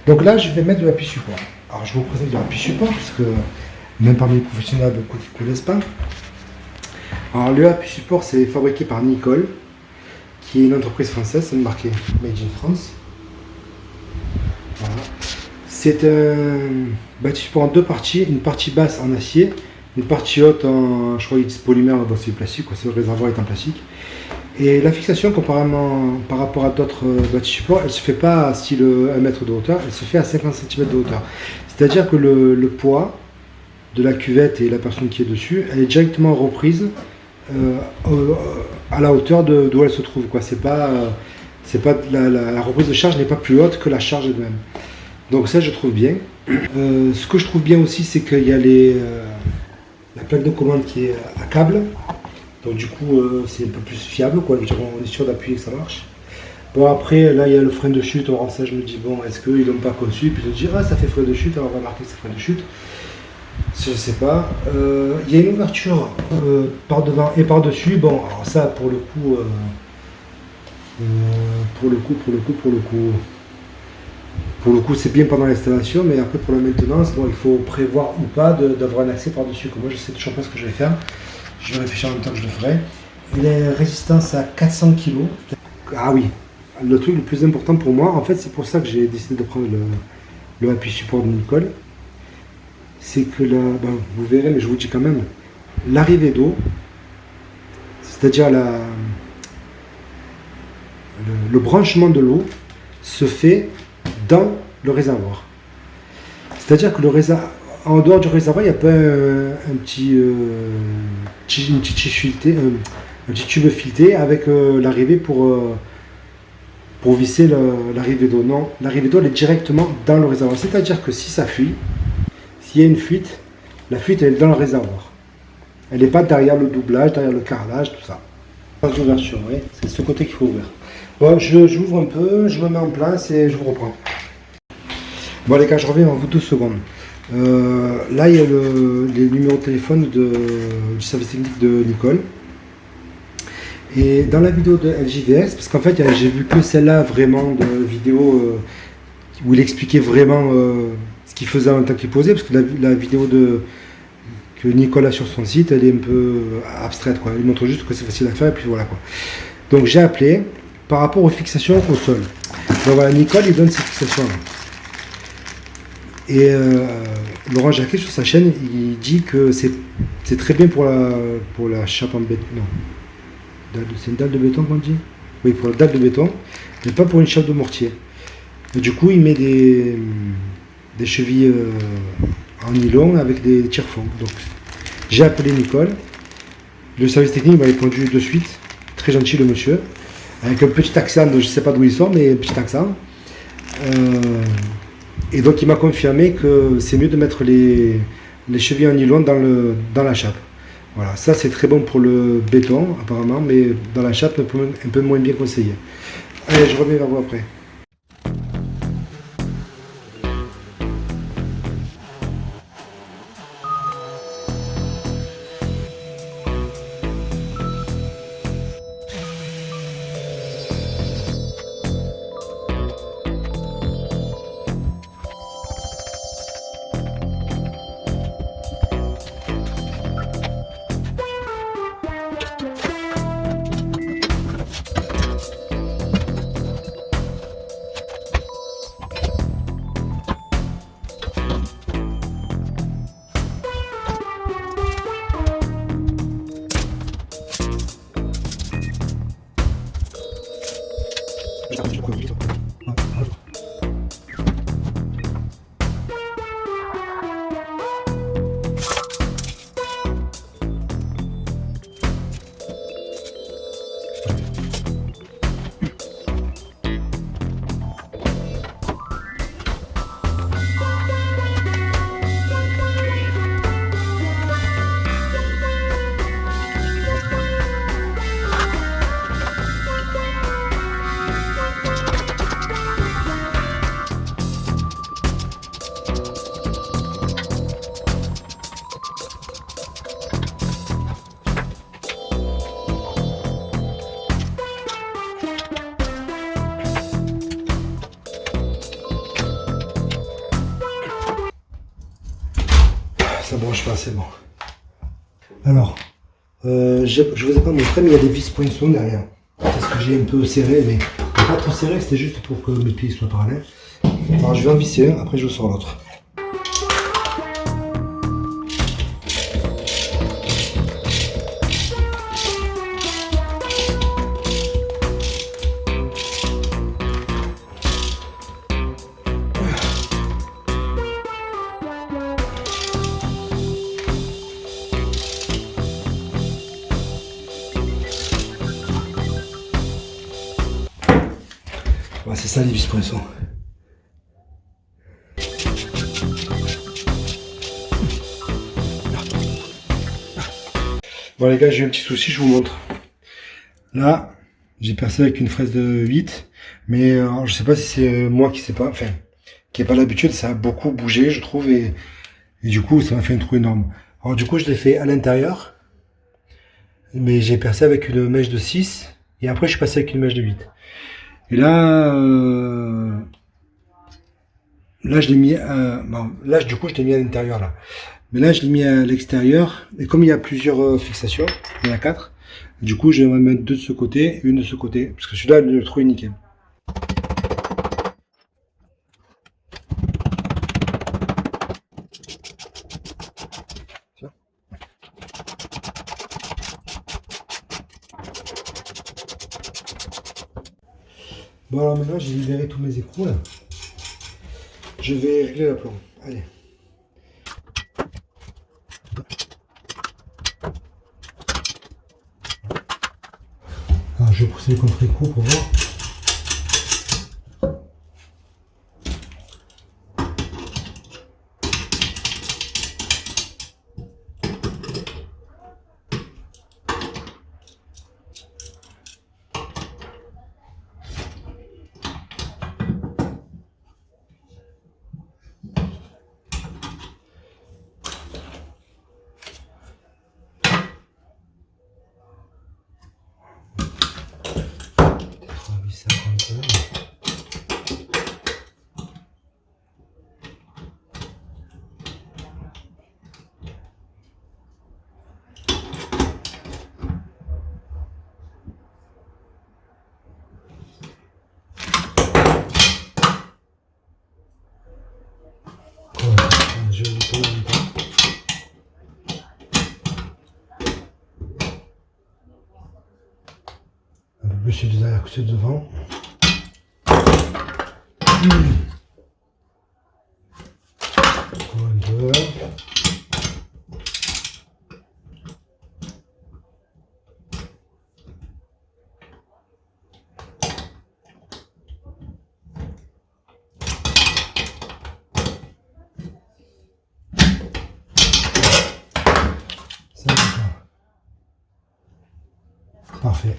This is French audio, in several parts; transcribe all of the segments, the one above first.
Donc là, je vais mettre de l'appui support. Alors, je vous présente de l'appui support, parce que même parmi les professionnels, beaucoup qui ne connaissent pas. Alors, le appui support, c'est fabriqué par Nicole, qui est une entreprise française, c'est marqué Made in France. Voilà. C'est un bâti support en deux parties, une partie basse en acier, une partie haute en, je crois, polymère, bon, c'est plastique, quoi, le réservoir est en plastique. Et la fixation, comparément par rapport à d'autres bâtis supports, elle ne se fait pas à style 1 mètre de hauteur, elle se fait à 50 cm de hauteur. C'est-à-dire que le poids de la cuvette et la personne qui est dessus, elle est directement reprise à la hauteur d'où elle se trouve. La reprise de charge n'est pas plus haute que la charge elle-même. Donc ça, je trouve bien. Ce que je trouve bien aussi, c'est qu'il y a la plaque de commande qui est à câble. Donc du coup, c'est un peu plus fiable, quoi. On est sûr d'appuyer que ça marche. Bon, après, là, il y a le frein de chute. Alors ça, je me dis, bon, est-ce qu'ils l'ont pas conçu? Puis je me dis, ah, ça fait frein de chute, alors on va marquer que c'est frein de chute. Je sais pas. Il y a une ouverture par devant et par dessus. Bon, alors ça, pour le coup, c'est bien pendant l'installation, mais après pour la maintenance, bon, il faut prévoir ou pas d'avoir un accès par dessus. Moi, je sais toujours pas ce que je vais faire. Je vais réfléchir en même temps que je le ferai. Il a résistance à 400 kg. Ah oui, le truc le plus important pour moi, en fait, c'est pour ça que j'ai décidé de prendre le appui support de Nicole. C'est que là, ben, vous verrez, mais je vous dis quand même, l'arrivée d'eau, c'est-à-dire le branchement de l'eau, se fait dans le réservoir. C'est-à-dire que en dehors du réservoir, il n'y a pas un petit tube fileté avec l'arrivée pour visser l'arrivée d'eau. Non, l'arrivée d'eau elle est directement dans le réservoir. C'est-à-dire que si ça fuit, s'il y a une fuite, la fuite elle est dans le réservoir. Elle n'est pas derrière le doublage, derrière le carrelage, tout ça. D'ouverture, oui, c'est ce côté qu'il faut ouvrir. Bon, j'ouvre un peu, je me mets en place et je vous reprends. Bon les gars, je reviens en vous 12 secondes. Là, il y a les numéros de téléphone du service technique de Nicole. Et dans la vidéo de LJVS, parce qu'en fait, j'ai vu que celle-là vraiment de vidéo où il expliquait vraiment ce qu'il faisait en même temps qu'il posait, parce que la vidéo que Nicole a sur son site, elle est un peu abstraite, quoi. Il montre juste que c'est facile à faire, et puis voilà, quoi. Donc j'ai appelé par rapport aux fixations au sol. Donc voilà, Nicole, il donne ses fixations-là. Et Laurent Jacquet sur sa chaîne, il dit que c'est très bien pour la chape en béton. Non. C'est une dalle de béton qu'on dit? Oui, pour la dalle de béton, mais pas pour une chape de mortier. Et du coup, il met des chevilles en nylon avec des tire-fonds. Donc, j'ai appelé Nicole. Le service technique m'a répondu de suite. Très gentil le monsieur. Avec un petit accent, je ne sais pas d'où il sort, mais un petit accent. Et donc il m'a confirmé que c'est mieux de mettre les chevilles en nylon dans la chape. Voilà, ça c'est très bon pour le béton apparemment, mais dans la chape un peu moins bien conseillé. Allez, je reviens vers vous après. ça branche pas, c'est bon. Alors, je vous ai pas montré, mais il y a des vis poinçons derrière. Parce que j'ai un peu serré, mais pas trop serré, c'était juste pour que mes pieds soient parallèles. Alors je vais en visser un, après je vous sors l'autre. Voilà, c'est ça les vis poinçons. Bon les gars, j'ai un petit souci, je vous montre. Là, j'ai percé avec une fraise de 8, mais alors, je sais pas si c'est moi qui sais pas, enfin, qui n'ai pas l'habitude, ça a beaucoup bougé, je trouve, et du coup, ça m'a fait un trou énorme. Alors du coup, je l'ai fait à l'intérieur, mais j'ai percé avec une mèche de 6, et après, je suis passé avec une mèche de 8. Et là, là, je l'ai mis, bon, là, du coup, je l'ai mis à l'intérieur, là. Mais là, je l'ai mis à l'extérieur, et comme il y a plusieurs fixations, il y en a 4, du coup, je vais en mettre 2 de ce côté, et une de ce côté, parce que celui-là, le trou est nickel. Bon alors maintenant j'ai libéré tous mes écrous là. Je vais régler la plomb. Allez. Alors je vais pousser les contre-écrous pour voir. Je vais vous tourner en même temps. Un peu plus sur le derrière que sur le devant. Encore un peu. Ça, d'accord. Parfait.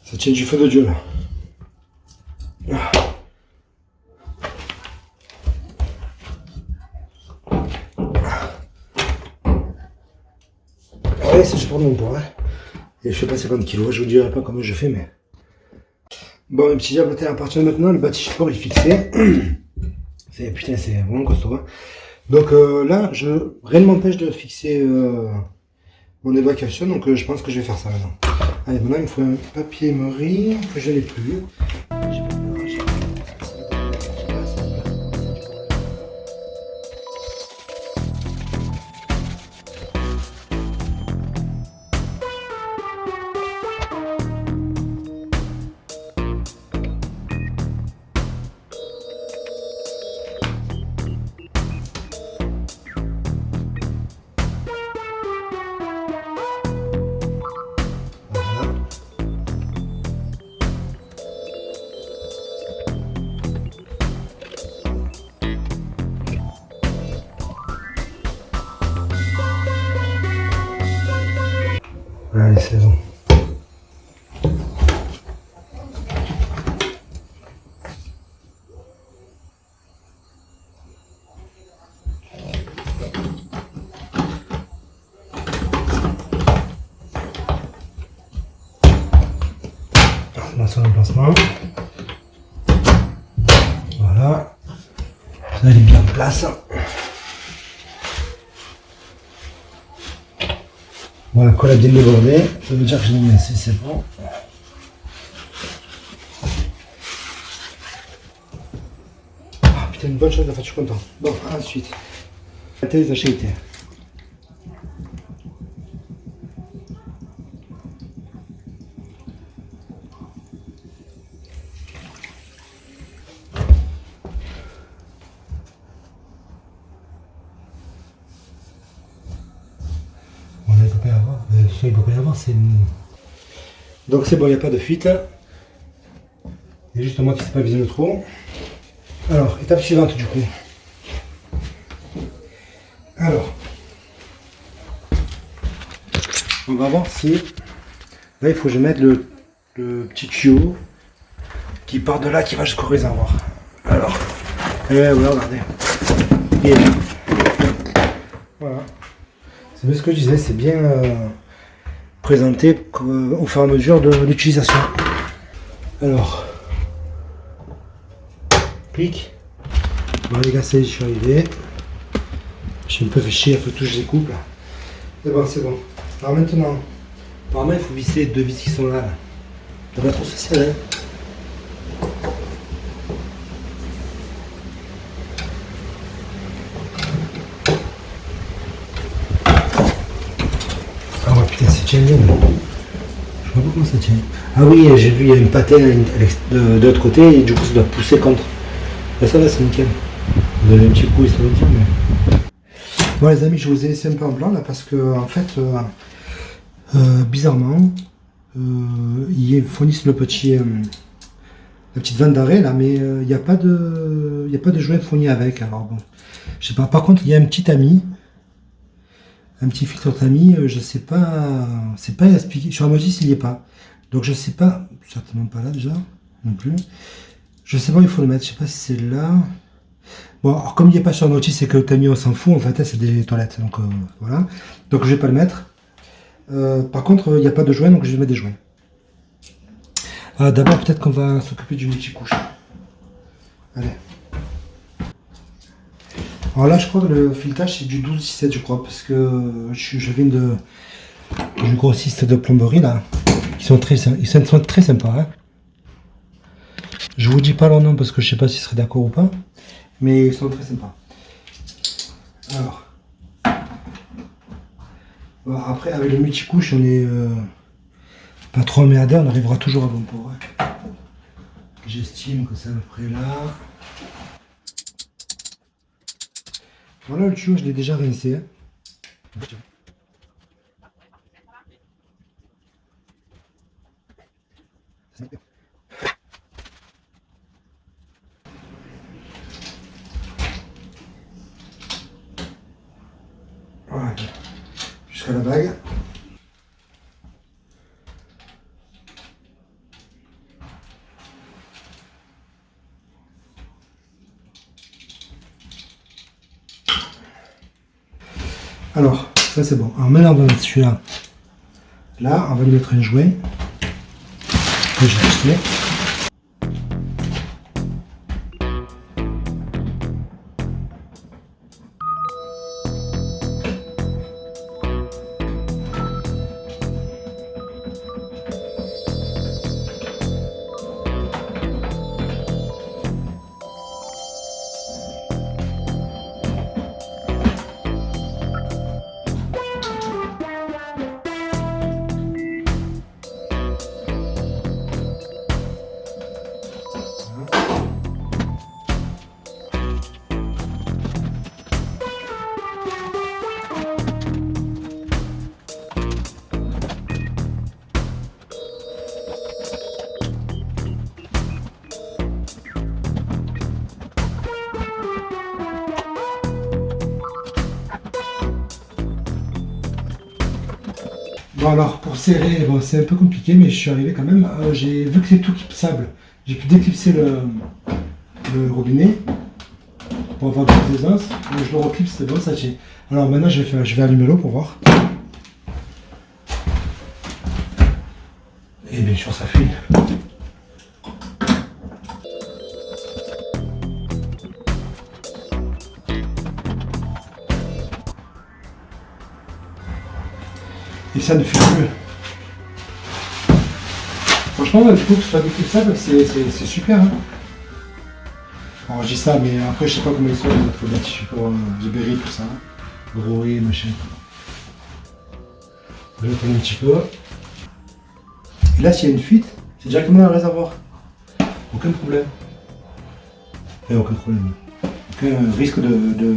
Ça tient du feu de Dieu là. Ouais, ça je prends mon poids. Hein. Et je fais pas 50 kg, je vous dirai pas comment je fais, mais. Bon, mes petits diablotins, à partir de maintenant, le bâtiment est fixé. Putain, c'est vraiment costaud. Hein. Donc là, rien ne m'empêche de fixer mon évacuation, donc je pense que je vais faire ça maintenant. Allez, maintenant il me faut un papier meurie que je n'ai plus. Allez, c'est bon. Dans son emplacement. Voilà. Ça, il est bien en place. Voilà, colle a bien débordé. Ça veut dire que j'ai mis assez, c'est bon. Ah putain, une bonne chose à faire, je suis content. Bon, ensuite. La tête des achats. Il ne peut pas y avoir, c'est une... Donc c'est bon, il n'y a pas de fuite. Il y a juste moi qui ne sais pas viser le trou. Alors, étape suivante du coup. Alors, on va voir si... Là, il faut que je mette le petit tuyau qui part de là, qui va jusqu'au réservoir. Alors, ouais, regardez. Il est là. Voilà. C'est bien ce que je disais, c'est bien... présenté au fur et à mesure de l'utilisation. Alors, clic. Bon les gars, ça y est, je suis arrivé. Je suis un peu fait chier, il faut tout je découpe là. C'est bon, c'est bon. Alors maintenant, apparemment il faut visser les deux vis qui sont là. Ça va trop se serrer. Ah ouais, putain, c'est tient bien. Je sais pas comment ça tient. Ah oui, j'ai vu, il y a une patine de l'autre côté et du coup ça doit pousser contre. Là ça va, c'est nickel. Vous avez un petit coup, histoire de dire, mais... Bon les amis, je vous ai laissé un peu en blanc là parce que en fait, bizarrement, ils fournissent la petite vanne d'arrêt là, mais il n'y a pas de joint fourni avec. Alors bon, je sais pas. Par contre, il y a un petit tamis. Un petit filtre tamis, je sais pas, c'est pas expliqué. Sur Amazis, il n'y est pas. Donc je sais pas, certainement pas là déjà, non plus. Je sais pas où il faut le mettre, je sais pas si c'est là. Bon, alors comme il n'y est pas sur Amazis, c'est que le tamis on s'en fout, en fait, c'est des toilettes. Donc voilà. Donc je vais pas le mettre. Par contre, il n'y a pas de joint, donc je vais mettre des joints. D'abord, peut-être qu'on va s'occuper du multicouche. Allez. Alors là, je crois que le filetage c'est du 12-17, je crois, parce que je viens du grossiste de plomberie là. Ils sont très sympas. Hein. Je vous dis pas leur nom parce que je sais pas s'ils seraient d'accord ou pas, mais ils sont très sympas. Alors, bon, après avec le multicouche, on est pas trop emmerdé, on arrivera toujours à bon port. Hein. J'estime que c'est à peu près là. Voilà le tuyau, je l'ai déjà rincé. Hein. Voilà, jusqu'à la bague. Alors, ça c'est bon. Alors maintenant on va mettre celui-là. Là, on va lui mettre un jouet. Que je vais acheter. Bon alors pour serrer, bon, c'est un peu compliqué mais je suis arrivé quand même. J'ai vu que c'est tout clipsable. J'ai pu déclipser le robinet pour avoir de l'aisance. Je le reclipse, c'est bon, ça tient. Alors maintenant je vais allumer l'eau pour voir. Et bien sûr ça fuit. Et ça ne fuit plus. Franchement, du coup, que ce soit déclipsable, c'est super. Hein. Alors je dis ça, mais après je sais pas comment ils sont, il faut des tissus pour libérer tout ça. Gros et machin. Je vais tourner un petit peu. Et là, s'il y a une fuite, c'est directement dans le réservoir. Aucun problème. Et aucun problème. Aucun risque de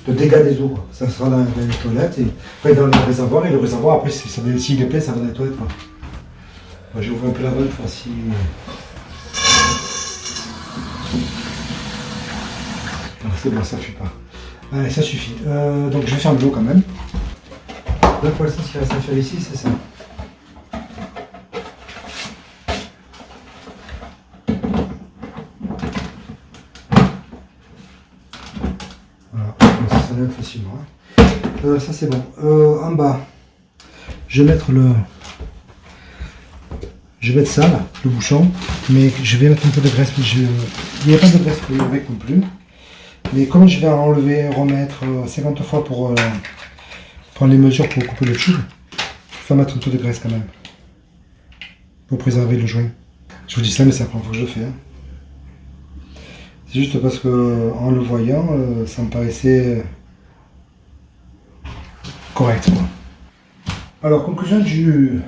dégâts des eaux. Quoi. Ça sera dans les toilettes et après dans le réservoir. Et le réservoir, après, s'il est plein, ça va dans les toilettes. Moi, j'ai ouvert un peu la vanne pour voir si. Non, c'est bon, ça ne fuit pas. Allez, ça suffit. Donc je vais faire de l'eau quand même. Là, pour l'instant, ce qu'il reste à faire ici, c'est ça. Voilà, ça lève facilement. Hein. Ça, c'est bon. En bas, je vais mettre ça, là, le bouchon. Mais je vais mettre un peu de graisse. Il n'y a pas de graisse avec non plus. Mais comme je vais enlever, remettre 50 fois pour prendre les mesures pour couper le tube, il faut mettre un peu de graisse quand même. Pour préserver le joint. Je vous dis ça, mais c'est la première fois que je le fais. Hein. C'est juste parce que en le voyant, ça me paraissait correct. Quoi. Alors, conclusion du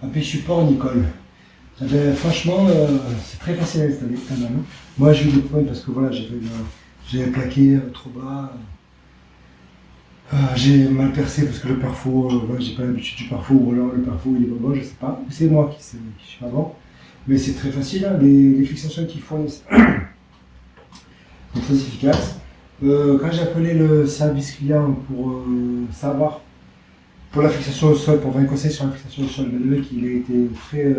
AP support Nicole. Eh bien, franchement, c'est très facile à installer quand même. Moi, j'ai eu des problèmes parce que voilà, j'ai claqué trop bas. J'ai mal percé parce que le perfo, j'ai pas l'habitude du perfo, ou alors le perfo il est pas bon, je sais pas. C'est moi qui suis pas bon. Mais c'est très facile, hein, les fixations qu'ils font sont très efficaces. Quand j'ai appelé le service client pour savoir, pour la fixation au sol, pour avoir un conseil sur la fixation au sol, le mec il a été très.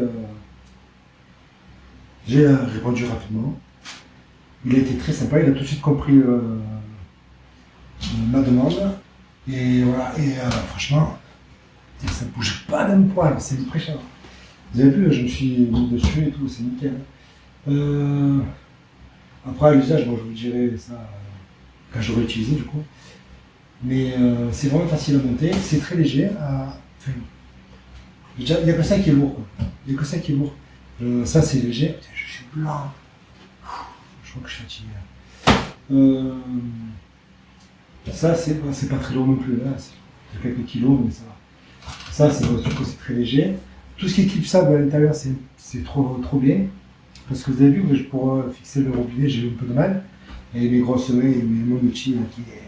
J'ai répondu rapidement. Il a été très sympa, il a tout de suite compris ma demande. Et voilà, et franchement, ça ne bouge pas d'un poil, c'est impressionnant. Vous avez vu, je me suis mis dessus et tout, c'est nickel. Après, à l'usage, bon, je vous dirai ça quand je l'aurai utilisé du coup. Mais c'est vraiment facile à monter, c'est très léger. Enfin, il n'y a que ça qui est lourd. Quoi. Il n'y a que ça qui est lourd. Ça, c'est léger. Putain, je suis blanc. Je crois que je suis fatigué. Ça, c'est pas très lourd non plus. Là, c'est quelques kilos, mais ça va. Ça, c'est très léger. Tout ce qui est clipsable à l'intérieur, c'est trop bien. Parce que vous avez vu, pour fixer le robinet, j'ai eu un peu de mal. Et mes grosses mains et mon outil qui est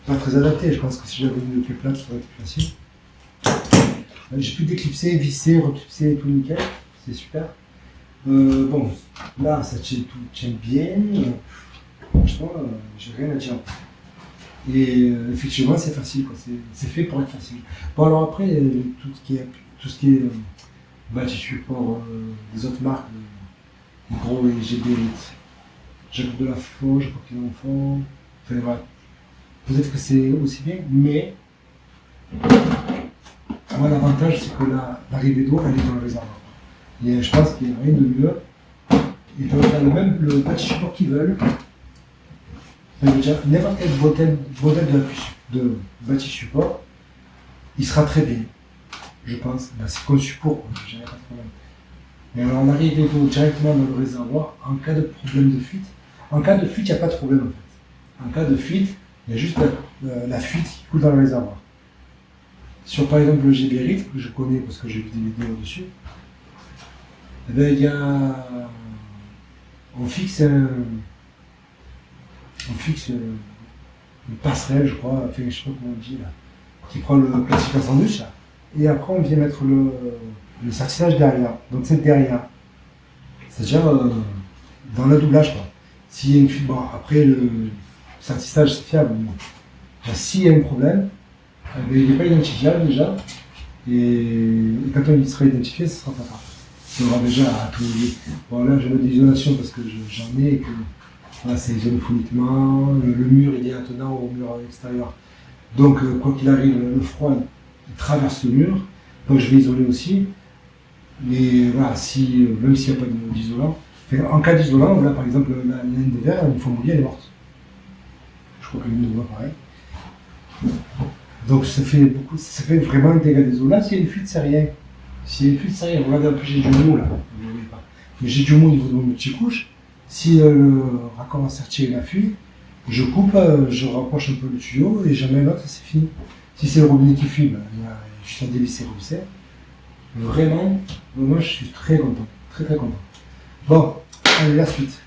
pas très adapté. Je pense que si j'avais une plus plate, ça aurait été plus facile. J'ai pu déclipser, visser, reclipser, tout nickel. C'est super. Bon, là, ça tient bien. Franchement, j'ai rien à dire. Et effectivement, c'est facile, quoi. C'est fait pour être facile. Bon, alors après, tout ce qui est bâti support des autres marques, les gros et GB, Jacques de la Faux, je crois qu'ils en font. Enfin, voilà. Peut-être que c'est aussi bien, mais moi, l'avantage, c'est que l'arrivée d'eau, elle est dans le réservoir. Et je pense qu'il n'y a rien de mieux. Ils peuvent faire le bâti support qu'ils veulent. N'importe quel modèle de bâti support, il sera très bien, je pense. Ben, c'est conçu pour, j'ai pas de problème. Mais alors, on arrive directement dans le réservoir en cas de problème de fuite. En cas de fuite, il n'y a pas de problème en fait. En cas de fuite, il y a juste la fuite qui coule dans le réservoir. Sur par exemple le GBRIT, que je connais parce que j'ai vu des vidéos dessus, eh ben, on fixe une passerelle, je crois, enfin, je sais pas comment on dit là, qui prend le plastique en sandwich là. Et après on vient mettre le sartissage derrière. Donc c'est derrière. C'est-à-dire dans le doublage quoi. S'il y a une fuite, bon après le sartissage c'est fiable, mais s'il y a un problème, il n'est pas identifiable déjà. Et quand on y sera identifié, ce sera pas grave. On aura déjà à tout lier. Bon, là, je mets de l'isolation parce que j'en ai et que voilà, c'est isolé foniquement. Le mur, il est attenant au mur extérieur. Donc, quoi qu'il arrive, le froid, il traverse le mur. Donc, je vais isoler aussi. Mais voilà, si, même s'il n'y a pas d'isolant, en cas d'isolant, là, par exemple, la laine de verre, une fois mouillée, elle est morte. Je crois que le mur pareil. Donc, ça fait vraiment un dégât des eaux. Là, s'il y a une fuite, c'est rien. S'il y a une fuite, c'est rien. Regardez un peu, j'ai du mou là. Vous ne voyez pas. Mais j'ai du mou au niveau de mon multi-couche. Si le raccord serretier la fuit, je coupe, je rapproche un peu le tuyau et j'en mets un autre et c'est fini. Si c'est le robinet qui fuit, ben, il y a juste à dévisser, revisser. Vraiment, moi je suis très content. Très très content. Bon, allez, la suite.